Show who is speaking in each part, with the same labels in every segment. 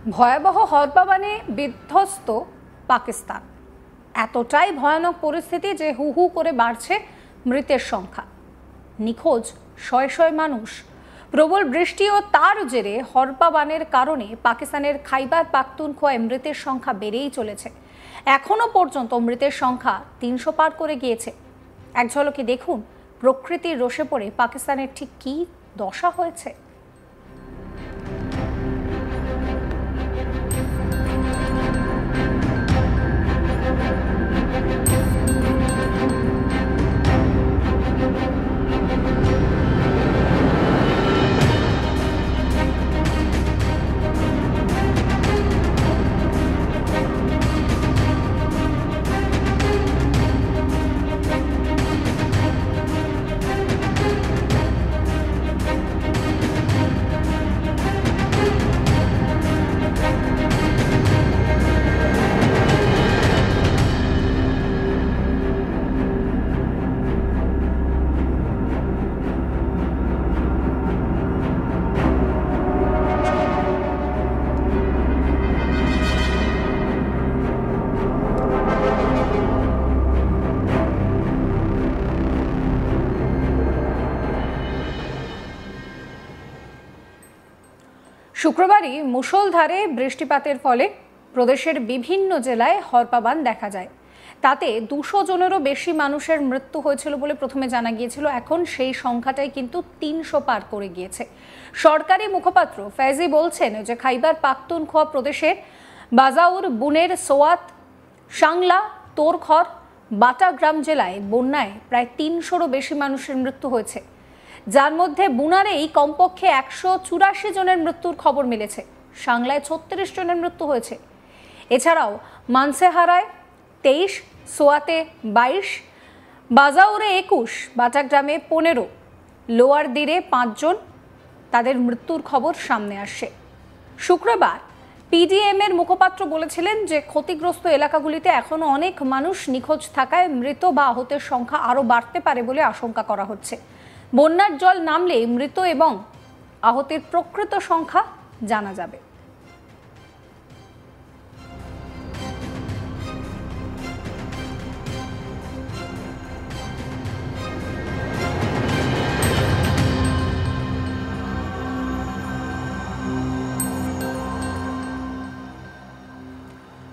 Speaker 1: ভয়াবহ হরপাবানে বিধ্বস্ত পাকিস্তান। এতটাই ভয়ানক পরিস্থিতি যে হু হু করে বাড়ছে মৃতের সংখ্যা। নিখোঁজ শয়ে শয়ে মানুষ। প্রবল বৃষ্টি ও তার জেরে হরপাবানের কারণে পাকিস্তানের খাইবার পাখতুনখোয়ায় মৃতের সংখ্যা বেড়েই চলেছে। এখনো পর্যন্ত মৃতের সংখ্যা ৩০০ পার করে গিয়েছে। এক ঝলকে দেখুন প্রকৃতির রোষে পড়ে পাকিস্তানের ঠিক কী দশা হয়েছে। শুক্রবারই মুষলধারে বৃষ্টিপাতের ফলে প্রদেশের বিভিন্ন জেলায় হরপাবান দেখা যায়। তাতে ২০০ জনেরও বেশি মানুষের মৃত্যু হয়েছিল বলে প্রথমে জানা গিয়েছিল। এখন সেই সংখ্যাটাই কিন্তু ৩০০ পার করে গিয়েছে। সরকারি মুখপাত্র ফেজি বলছেন যে খাইবার পাখতুনখোয়া প্রদেশের বাজাউর, বুনের, সোয়াত, সাংলা, তোরখর, বাটাগ্রাম জেলায় বন্যায় প্রায় ৩০০রও বেশি মানুষের মৃত্যু হয়েছে, যার মধ্যে বুনারেই কমপক্ষে ১৮৪ জনের মৃত্যুর খবর মিলেছে। সাংলায় ৩৬ জনের মৃত্যু হয়েছে। এছাড়াও মানসেহারায় ২৩, সোয়াতে ২২, বাজাউরে ২১, বাটাগ্রামে ১৫, লোয়ার দিরে ৫ জন তাদের মৃত্যুর খবর সামনে আসে। শুক্রবার পিডিএম এর মুখপাত্র বলেছিলেন যে ক্ষতিগ্রস্ত এলাকাগুলিতে এখনো অনেক মানুষ নিখোঁজ থাকায় মৃত বা আহতের সংখ্যা আরও বাড়তে পারে বলে আশঙ্কা করা হচ্ছে। বন্যার জল নামলে মৃত এবং আহতের প্রকৃত সংখ্যা জানা যাবে।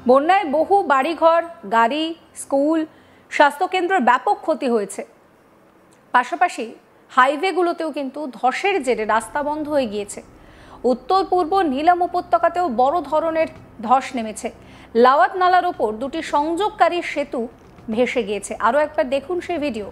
Speaker 1: বন্যায় বহু বাড়িঘর, গাড়ি, স্কুল, স্বাস্থ্যকেন্দ্রের ব্যাপক ক্ষতি হয়েছে। পাশাপাশি হাইওয়েগুলোতেও কিন্তু ধসের জেরে রাস্তা বন্ধ হয়ে গিয়েছে। উত্তর পূর্ব নীলাম উপত্যকাতেও বড় ধরনের ধস নেমেছে। লাওয়াত নালার ওপর দুটি সংযোগকারী সেতু ভেসে গিয়েছে। আরও একবার দেখুন সেই ভিডিও।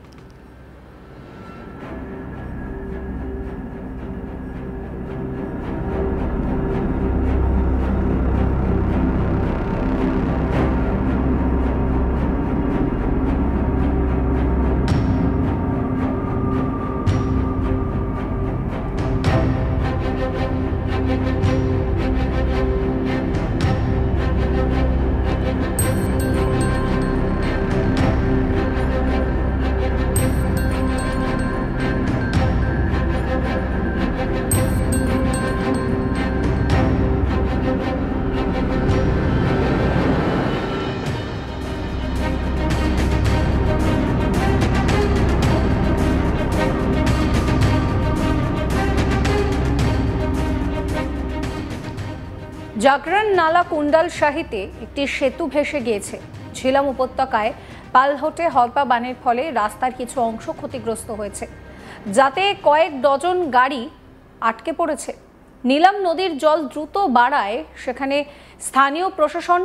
Speaker 1: জাগরণ নালা কুন্ডাল শাহিতে একটি সেতু ভেসে গিয়েছে। ঝিলাম উপত্যকায় পালহটে হরপাবানের ফলে রাস্তার কিছু অংশ ক্ষতিগ্রস্ত হয়েছে, যাতে কয়েক ডজন গাড়ি আটকে পড়েছে। নীলাম নদীর জল দ্রুত বাড়ায় সেখানে স্থানীয় প্রশাসন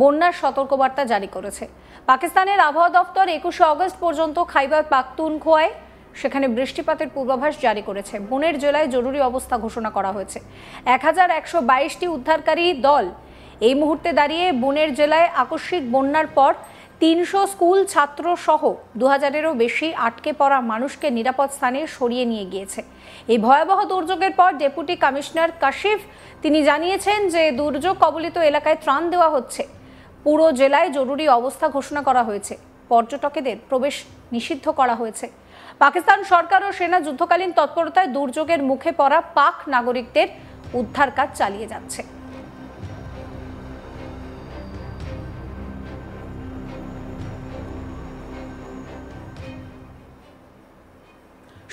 Speaker 1: বন্যার সতর্কবার্তা জারি করেছে। পাকিস্তানের আবহাওয়া দপ্তর ২১শে অগস্ট পর্যন্ত খাইবার পাখতুনখোয়ায় সেখানে বৃষ্টিপাতের পূর্বাভাস জারি করেছে। বুনের জেলায় জরুরি অবস্থা ঘোষণা করা হয়েছে। ১১২২টি উদ্ধারকারী দল এই মুহূর্তে দাঁড়িয়ে বুনের জেলায় আকস্মিক বন্যার পর ৩০০ স্কুল ছাত্র সহ ২০০০-এরও বেশি আটকে পড়া মানুষকে নিরাপদ স্থানে সরিয়ে নিয়ে গিয়েছে। এই ভয়াবহ দুর্যোগের পর ডেপুটি কমিশনার কাশিফ তিনি জানিয়েছেন যে দুর্যোগ কবলিত এলাকায় ত্রাণ দেওয়া হচ্ছে। পুরো জেলায় জরুরি অবস্থা ঘোষণা করা হয়েছে। পর্যটকদের প্রবেশ নিষিদ্ধ করা হয়েছে। পাকিস্তান সরকার ও সেনা যুদ্ধকালীন তৎপরতায় দুর্যোগের মুখে পড়া পাক নাগরিকদের উদ্ধার কাজ চালিয়ে যাচ্ছে।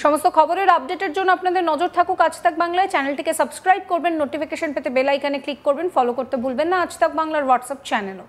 Speaker 1: সমস্ত খবরের আপডেটের জন্য আপনাদের নজর থাকুক আজ তাক বাংলায়। চ্যানেলটিকে সাবস্ক্রাইব করবেন, নোটিফিকেশন পেতে বেল আইকনে ক্লিক করবেন, ফলো করতে ভুলবেন না আজ তাক বাংলার হোয়াটসঅ্যাপ চ্যানেলও।